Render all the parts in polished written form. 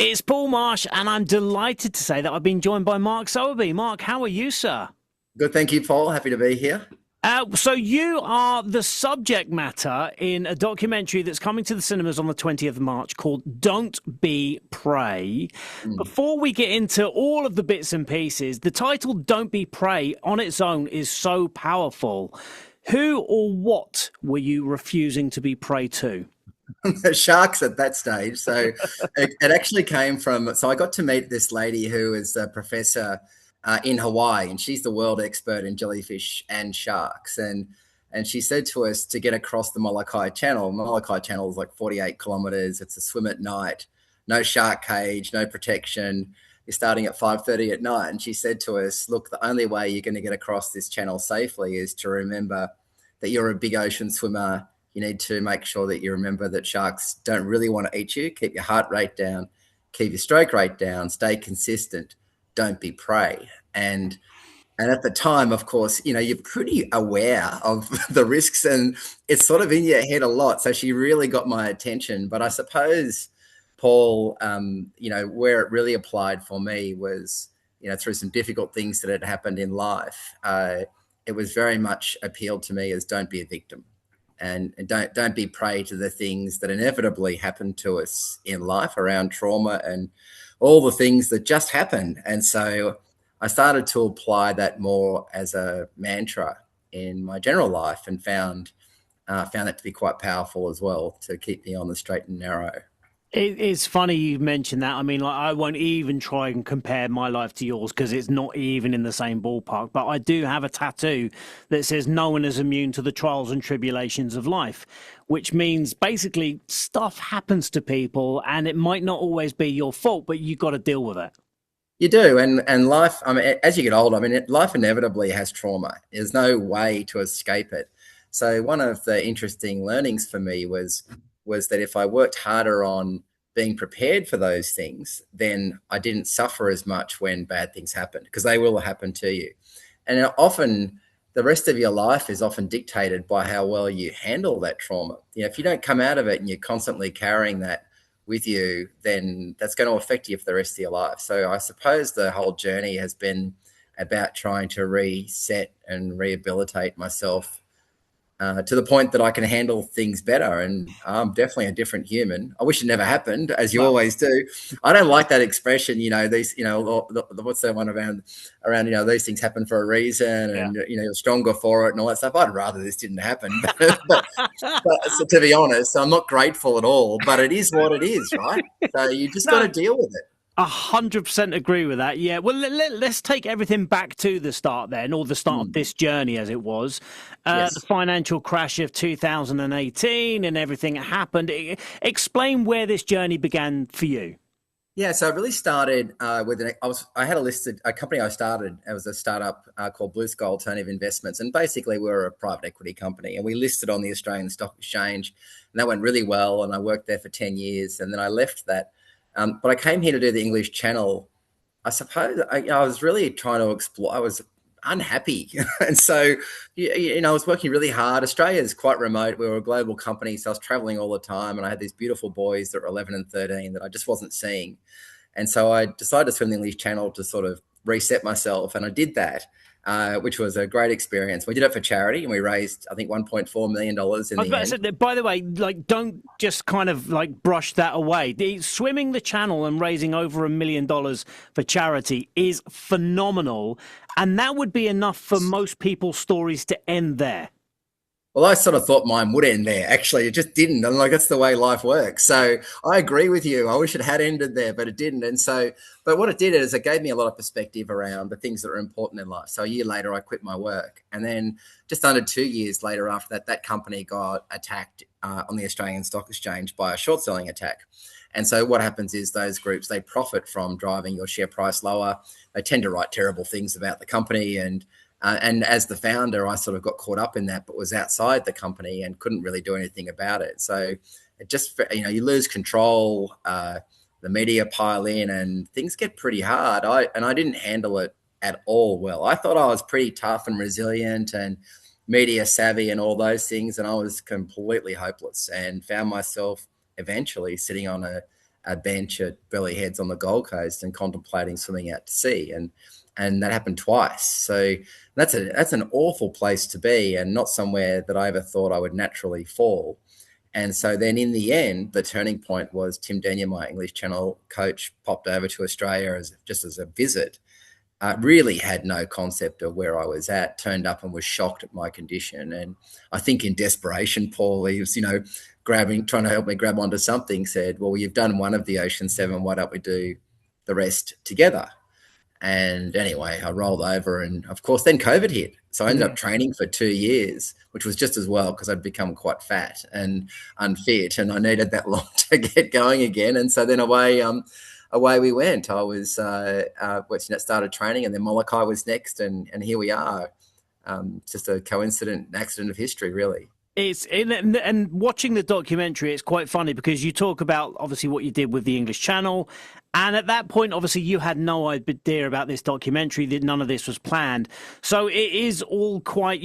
It's Paul Marsh, and I'm delighted to say that I've been joined by Mark Sowerby. Mark, how are you, sir? Good, thank you, Paul. Happy to be here. So you are the subject matter in a documentary that's coming to the cinemas on the 20th of March called Don't Be Prey. Mm. Before we get into all of the bits and pieces, the title Don't Be Prey on its own is so powerful. Who or what were you refusing to be prey to? Sharks at that stage. So it actually came from. So I got to meet this lady who is a professor in Hawaii, and she's the world expert in jellyfish and sharks. And she said to us to get across the Molokai Channel. Molokai Channel is like 48 kilometers. It's a swim at night, no shark cage, no protection. You're starting at 5:30 at night. And she said to us, "Look, the only way you're going to get across this channel safely is to remember that you're a big ocean swimmer. You need to make sure that you remember that sharks don't really want to eat you. Keep your heart rate down, keep your stroke rate down, stay consistent, don't be prey." And at the time, of course, you're pretty aware of the risks, and it's sort of in your head a lot. So she really got my attention. But I suppose, Paul, where it really applied for me was, through some difficult things that had happened in life. It was very much appealed to me as don't be a victim, and don't be prey to the things that inevitably happen to us in life around trauma and all the things that just happen. And so I started to apply that more as a mantra in my general life, and found that to be quite powerful as well to keep me on the straight and narrow. It's funny you mentioned that. I mean, like, I won't even try and compare my life to yours because it's not even in the same ballpark. But I do have a tattoo that says no one is immune to the trials and tribulations of life, which means basically stuff happens to people and it might not always be your fault, but you got to deal with it. You do, and life. I mean, as you get older, I mean, life inevitably has trauma. There's no way to escape it. So one of the interesting learnings for me was that if I worked harder on being prepared for those things, then I didn't suffer as much when bad things happen, because they will happen to you. And often the rest of your life is often dictated by how well you handle that trauma. If you don't come out of it and you're constantly carrying that with you, then that's going to affect you for the rest of your life. So I suppose the whole journey has been about trying to reset and rehabilitate myself to the point that I can handle things better. And I'm definitely a different human. I wish it never happened, as you Well, always do. I don't like that expression, these, what's that one around, these things happen for a reason, yeah. and, you're stronger for it and all that stuff. I'd rather this didn't happen. But so to be honest, I'm not grateful at all, but it is what it is, right? So you just got No, to deal with it. 100% agree with that. Yeah. Well, let's take everything back to the start then, or the start of Mm. this journey as it was. The Yes. financial crash of 2018 and everything that happened. Explain where this journey began for you. Yeah, so it really started with I had a company I started. It was a startup called Blue Sky Alternative Investments, and basically we were a private equity company, and we listed on the Australian Stock Exchange, and that went really well. And I worked there for 10 years, and then I left that. But I came here to do the English Channel. I suppose I was really trying to explore. I was unhappy, and so I was working really hard. Australia is quite remote. We were a global company, so I was traveling all the time, and I had these beautiful boys that were 11 and 13 that I just wasn't seeing. And so I decided to swim the English Channel to sort of reset myself, and I did that, which was a great experience. We did it for charity, and we raised, I think, $1.4 million in I was the about to end. say that, by the way, like, don't just kind of like brush that away. Swimming the channel and raising over $1 million for charity is phenomenal. And that would be enough for most people's stories to end there. Well, I sort of thought mine would end there. Actually, it just didn't. And like, that's the way life works. So I agree with you. I wish it had ended there, but it didn't. And so, but what it did is it gave me a lot of perspective around the things that are important in life. So a year later, I quit my work. And then just under 2 years later after that, that company got attacked on the Australian Stock Exchange by a short selling attack. And so what happens is those groups, they profit from driving your share price lower. They tend to write terrible things about the company, and as the founder, I sort of got caught up in that, but was outside the company and couldn't really do anything about it. So it just, you lose control. The media pile in, and things get pretty hard. I didn't handle it at all well. I thought I was pretty tough and resilient and media savvy and all those things, and I was completely hopeless, and found myself eventually sitting on a bench at Burleigh Heads on the Gold Coast and contemplating swimming out to sea. And that happened twice. So that's an awful place to be, and not somewhere that I ever thought I would naturally fall. And so then in the end, the turning point was Tim Denyer, my English Channel coach, popped over to Australia just as a visit. Really had no concept of where I was at, turned up and was shocked at my condition. And I think in desperation, Paul, he was, trying to help me grab onto something, said, well, you've done one of the Ocean 7, why don't we do the rest together? And anyway, I rolled over, and of course then COVID hit. So I ended up training for 2 years, which was just as well because I'd become quite fat and unfit, and I needed that long to get going again. And so then away we went. I was started training, and then Molokai was next, and here we are. Just a accident of history, really. And watching the documentary, it's quite funny because you talk about obviously what you did with the English Channel, and at that point, obviously, you had no idea about this documentary, that none of this was planned. So it is all quite,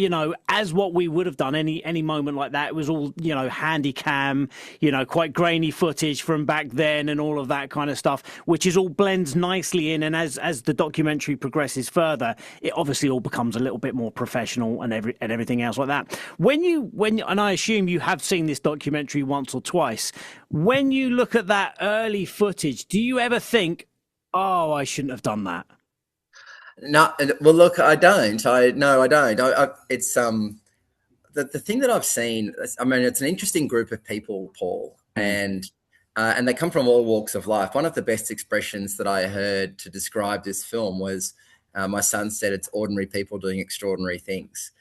as what we would have done any moment like that. It was all, handy cam, quite grainy footage from back then and all of that kind of stuff, which is all blends nicely in. And as the documentary progresses further, it obviously all becomes a little bit more professional and everything else like that. And I assume you have seen this documentary once or twice. When you look at that early footage, do you ever think, oh, I shouldn't have done that? No, well, look, I don't. I don't. It's the thing that I've seen. I mean, it's an interesting group of people, Paul, and they come from all walks of life. One of the best expressions that I heard to describe this film was, my son said, it's ordinary people doing extraordinary things.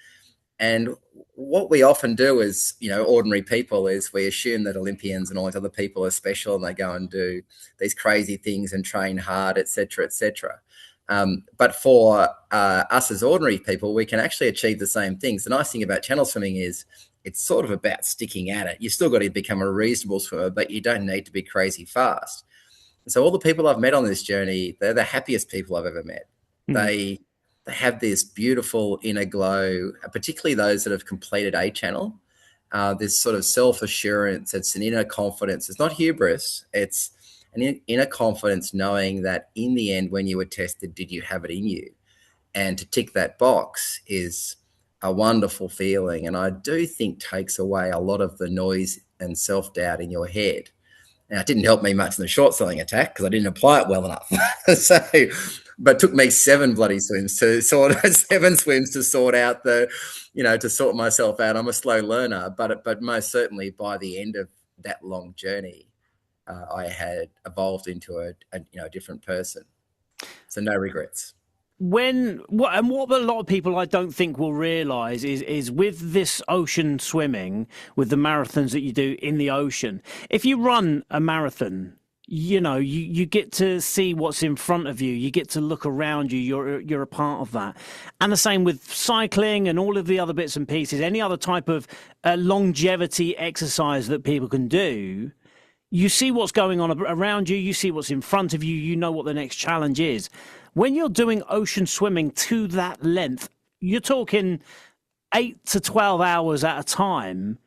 And what we often do as, ordinary people is we assume that Olympians and all these other people are special, and they go and do these crazy things and train hard, et cetera, et cetera. But for us as ordinary people, we can actually achieve the same things. The nice thing about channel swimming is it's sort of about sticking at it. You've still got to become a reasonable swimmer, but you don't need to be crazy fast. And so all the people I've met on this journey, they're the happiest people I've ever met. They have this beautiful inner glow, particularly those that have completed a channel. This sort of self-assurance, it's an inner confidence. It's not hubris. It's an inner confidence knowing that in the end, when you were tested, did you have it in you? And to tick that box is a wonderful feeling. And I do think takes away a lot of the noise and self-doubt in your head. Now, it didn't help me much in the short selling attack because I didn't apply it well enough. But it took me 7 swims to sort out to sort myself out. I'm a slow learner, but most certainly by the end of that long journey, I had evolved into a different person. So no regrets. What a lot of people I don't think will realise is with this ocean swimming, with the marathons that you do in the ocean, if you run a marathon, you get to see what's in front of you. You get to look around you. You're a part of that. And the same with cycling and all of the other bits and pieces, any other type of longevity exercise that people can do. You see what's going on around you. You see what's in front of you. You know what the next challenge is. When you're doing ocean swimming to that length, you're talking 8 to 12 hours at a time.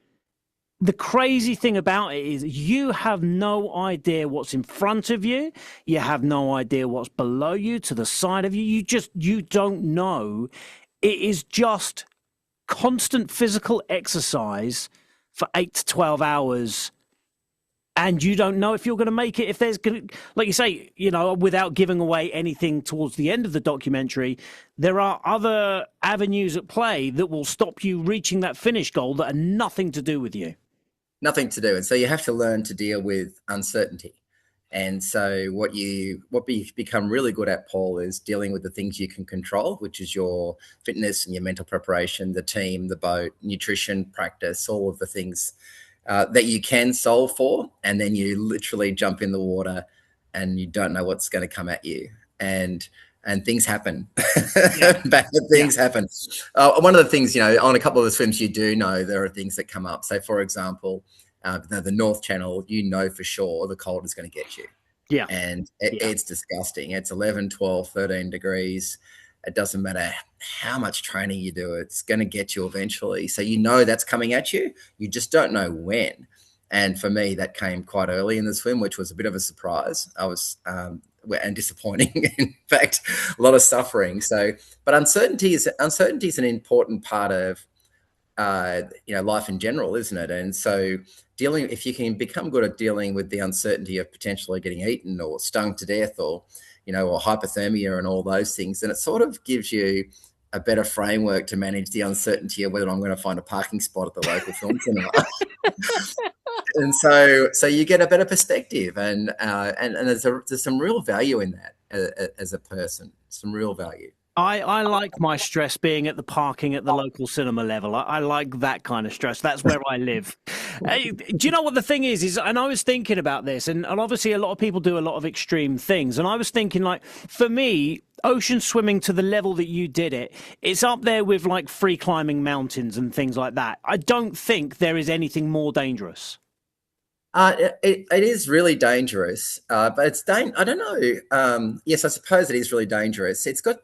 The crazy thing about it is you have no idea what's in front of you. You have no idea what's below you, to the side of you. You don't know. It is just constant physical exercise for 8 to 12 hours. And you don't know if you're going to make it. If there's going to, like you say, without giving away anything towards the end of the documentary, there are other avenues at play that will stop you reaching that finish goal that are nothing to do with you. Nothing to do. And so you have to learn to deal with uncertainty. And so what we become really good at, Paul, is dealing with the things you can control, which is your fitness and your mental preparation, the team, the boat, nutrition, practice, all of the things that you can solve for. And then you literally jump in the water and you don't know what's going to come at you. And things happen. Yeah. Bad things happen. One of the things, on a couple of the swims, you do know there are things that come up. So, for example, the North Channel, for sure the cold is going to get you. Yeah. And it's disgusting. It's 11, 12, 13 degrees. It doesn't matter how much training you do. It's going to get you eventually. So that's coming at you. You just don't know when. And for me, that came quite early in the swim, which was a bit of a surprise. I was and disappointing. In fact, a lot of suffering. So, but uncertainty is an important part of life in general, isn't it? And so, if you can become good at dealing with the uncertainty of potentially getting eaten or stung to death, or or hypothermia and all those things, then it sort of gives you a better framework to manage the uncertainty of whether I'm going to find a parking spot at the local film cinema. And so you get a better perspective, and there's some real value in that as a person, some real value. I like my stress being at the parking at the local cinema level. I like that kind of stress. That's where I live. Hey, do you know what the thing is, and I was thinking about this, and obviously a lot of people do a lot of extreme things. And I was thinking, like, for me, ocean swimming to the level that you did it, it's up there with like free climbing mountains and things like that. I don't think there is anything more dangerous. It is really dangerous, but I don't know. Yes, I suppose it is really dangerous. It's got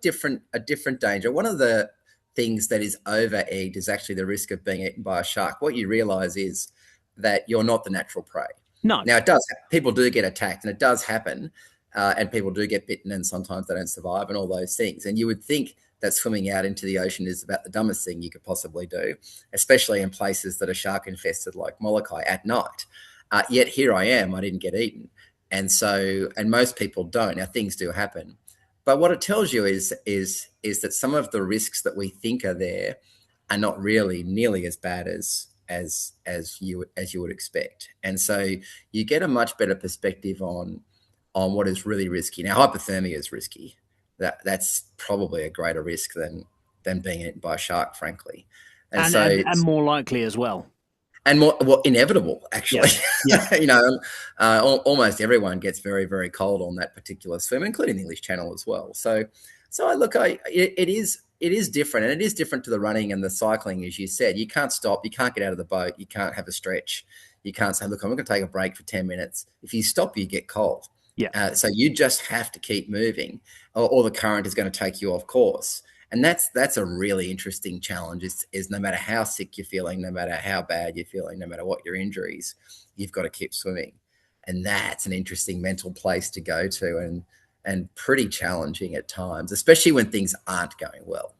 a different danger. One of the things that is over-egged is actually the risk of being eaten by a shark. What you realise is that you're not the natural prey. No. Now, people do get attacked, and it does happen, and people do get bitten, and sometimes they don't survive, and all those things. And you would think that swimming out into the ocean is about the dumbest thing you could possibly do, especially in places that are shark infested like Molokai at night. Yet here I am, I didn't get eaten. And most people don't. Now, things do happen. But what it tells you is that some of the risks that we think are there are not really nearly as bad as you would expect. And so you get a much better perspective on what is really risky. Now, hypothermia is risky. That's probably a greater risk than being eaten by a shark, frankly. And more likely as well. And more inevitable, actually. Yeah. Almost everyone gets very, very cold on that particular swim, including the English Channel as well. So it is different, and it is different to the running and the cycling, as you said. You can't stop, you can't get out of the boat, you can't have a stretch, you can't say, "Look, I'm going to take a break for 10 minutes." If you stop, you get cold. Yeah. So you just have to keep moving, or the current is going to take you off course. And that's a really interesting challenge is no matter how sick you're feeling, no matter how bad you're feeling, no matter what your injuries, you've got to keep swimming. And that's an interesting mental place to go to, and pretty challenging at times, especially when things aren't going well.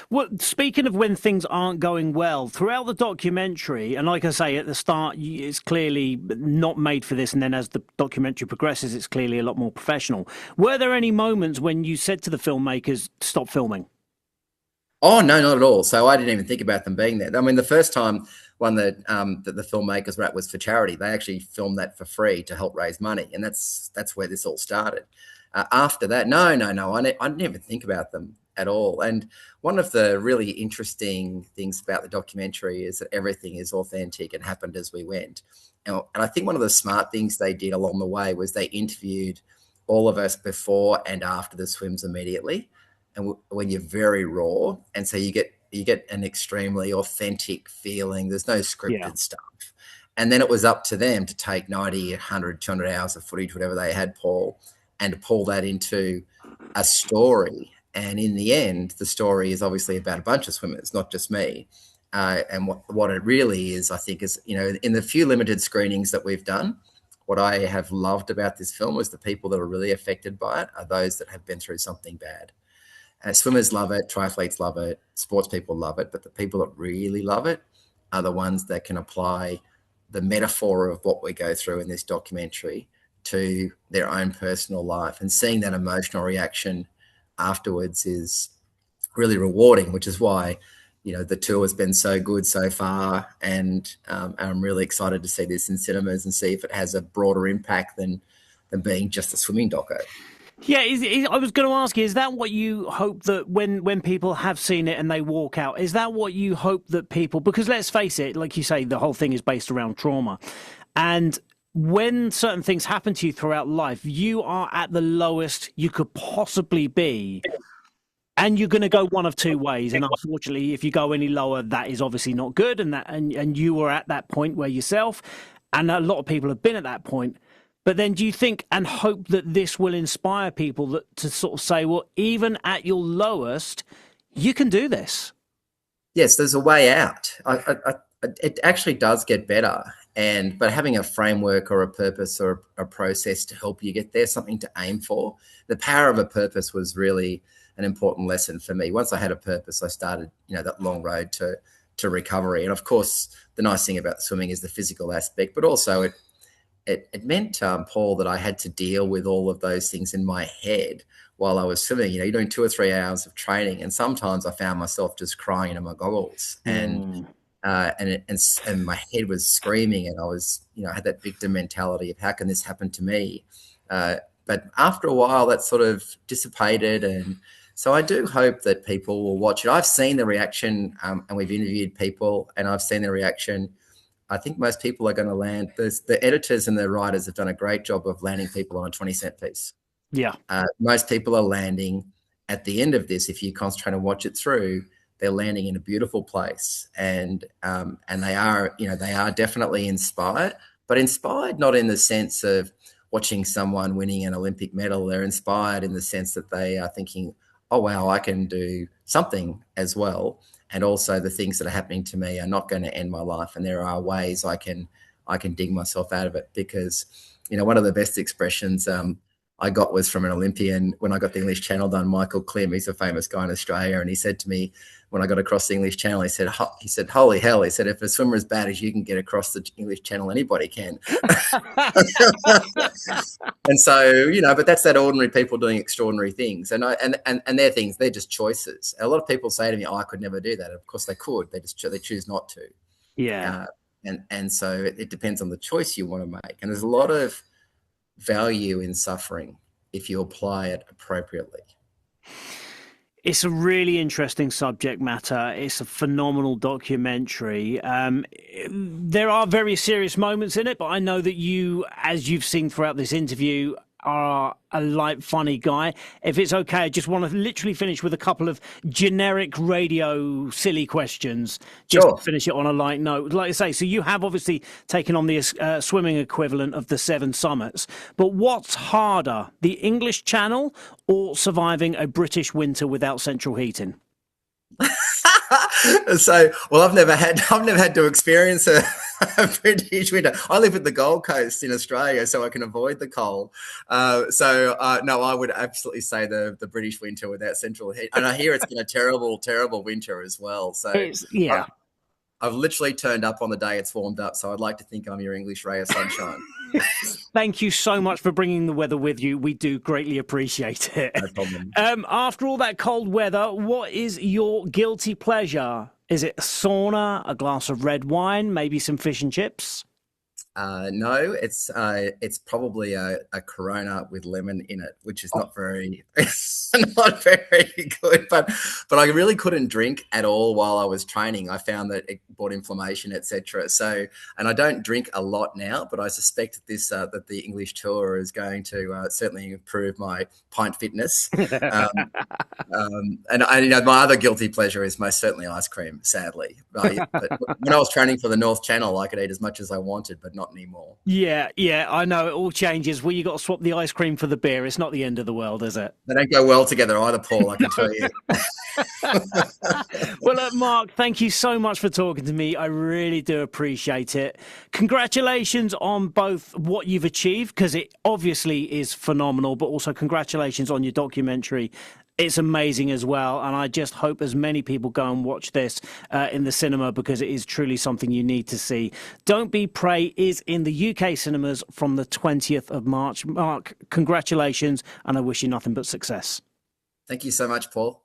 Well, speaking of when things aren't going well, throughout the documentary, and like I say, at the start, it's clearly not made for this, and then as the documentary progresses, it's clearly a lot more professional. Were there any moments when you said to the filmmakers, "Stop filming"? Oh, no, not at all. So I didn't even think about them being there. I mean, the first one that the filmmakers were at was for charity. They actually filmed that for free to help raise money, and that's where this all started. After that, no, I didn't even think about them at all. And one of the really interesting things about the documentary is that everything is authentic and happened as we went. And I think one of the smart things they did along the way was they interviewed all of us before and after the swims immediately. And when you're very raw, and so you get an extremely authentic feeling. There's no scripted stuff. And then it was up to them to take 90, 100, 200 hours of footage, whatever they had, Paul, and to pull that into a story. And in the end, the story is obviously about a bunch of swimmers, not just me. And what it really is, I think, is, in the few limited screenings that we've done, what I have loved about this film is the people that are really affected by it are those that have been through something bad. Swimmers love it, triathletes love it, sports people love it, but the people that really love it are the ones that can apply the metaphor of what we go through in this documentary to their own personal life. And seeing that emotional reaction afterwards is really rewarding, which is why, the tour has been so good so far. And I'm really excited to see this in cinemas and see if it has a broader impact than being just a swimming doco. Yeah, I was going to ask you, is that what you hope that when people have seen it and they walk out, is that what you hope that people, because let's face it, like you say, the whole thing is based around trauma. And when certain things happen to you throughout life, you are at the lowest you could possibly be. And you're going to go one of two ways. And unfortunately, if you go any lower, that is obviously not good. And you were at that point where yourself, and a lot of people have been at that point. But then do you think and hope that this will inspire people to sort of say, well, even at your lowest, you can do this? Yes, there's a way out. It actually does get better. But having a framework or a purpose or a process to help you get there, something to aim for. The power of a purpose was really an important lesson for me. Once I had a purpose, I started, that long road to recovery. And of course, the nice thing about swimming is the physical aspect, but also it meant, Paul, that I had to deal with all of those things in my head while I was swimming. You're doing 2 or 3 hours of training, and sometimes I found myself just crying into my goggles, and my head was screaming, and I was, I had that victim mentality of how can this happen to me? But after a while, that sort of dissipated, and so I do hope that people will watch it. I've seen the reaction, and we've interviewed people, and I've seen the reaction. I think most people are going to land. The editors and the writers have done a great job of landing people on a 20-cent piece. Yeah. Most people are landing at the end of this. If you concentrate and watch it through, they're landing in a beautiful place, and they are, they are definitely inspired, but inspired not in the sense of watching someone winning an Olympic medal. They're inspired in the sense that they are thinking, oh, wow, I can do something as well. And also the things that are happening to me are not going to end my life. And there are ways I can dig myself out of it, because, one of the best expressions I got was from an Olympian when I got the English Channel done, Michael Klim. He's a famous guy in Australia. And he said to me, when I got across the English Channel, he said, holy hell, he said, if a swimmer as bad as you can get across the English Channel, anybody can. And so, but that's that ordinary people doing extraordinary things. And they're things, they're just choices. A lot of people say to me, oh, I could never do that. Of course they could. They choose not to. Yeah. And so it depends on the choice you want to make. And there's a lot of value in suffering if you apply it appropriately. It's a really interesting subject matter. It's a phenomenal documentary. There are very serious moments in it, but I know that you, as you've seen throughout this interview, are a light, funny guy. If it's okay, I just want to literally finish with a couple of generic radio silly questions, just to finish it on a light note. Like I say, so you have obviously taken on the swimming equivalent of the 7 summits, but what's harder, the English Channel or surviving a British winter without central heating? So, well, I've never had to experience a British winter. I live at the Gold Coast in Australia, so I can avoid the cold. No, I would absolutely say the British winter without central heat. And I hear it's been a terrible, terrible winter as well. So yeah. I've literally turned up on the day it's warmed up, so I'd like to think I'm your English ray of sunshine. Thank you so much for bringing the weather with you. We do greatly appreciate it. No problem. After all that cold weather, what is your guilty pleasure? Is it a sauna, a glass of red wine, maybe some fish and chips? No, it's probably a Corona with lemon in it, which is not very good. But I really couldn't drink at all while I was training. I found that it brought inflammation, etc. So, and I don't drink a lot now, but I suspect that the English tour is going to certainly improve my pint fitness. And my other guilty pleasure is most certainly ice cream. Sadly, but when I was training for the North Channel, I could eat as much as I wanted, but not anymore. Yeah, I know it all changes. Well, you got to swap the ice cream for the beer. It's not the end of the world, is it? They don't go well together either, Paul, I can tell you. Well, Mark, thank you so much for talking to me. I really do appreciate it. Congratulations on both what you've achieved, because it obviously is phenomenal, but also congratulations on your documentary. It's amazing as well, and I just hope as many people go and watch this in the cinema, because it is truly something you need to see. Don't Be Prey is in the UK cinemas from the 20th of March. Mark, congratulations, and I wish you nothing but success. Thank you so much, Paul.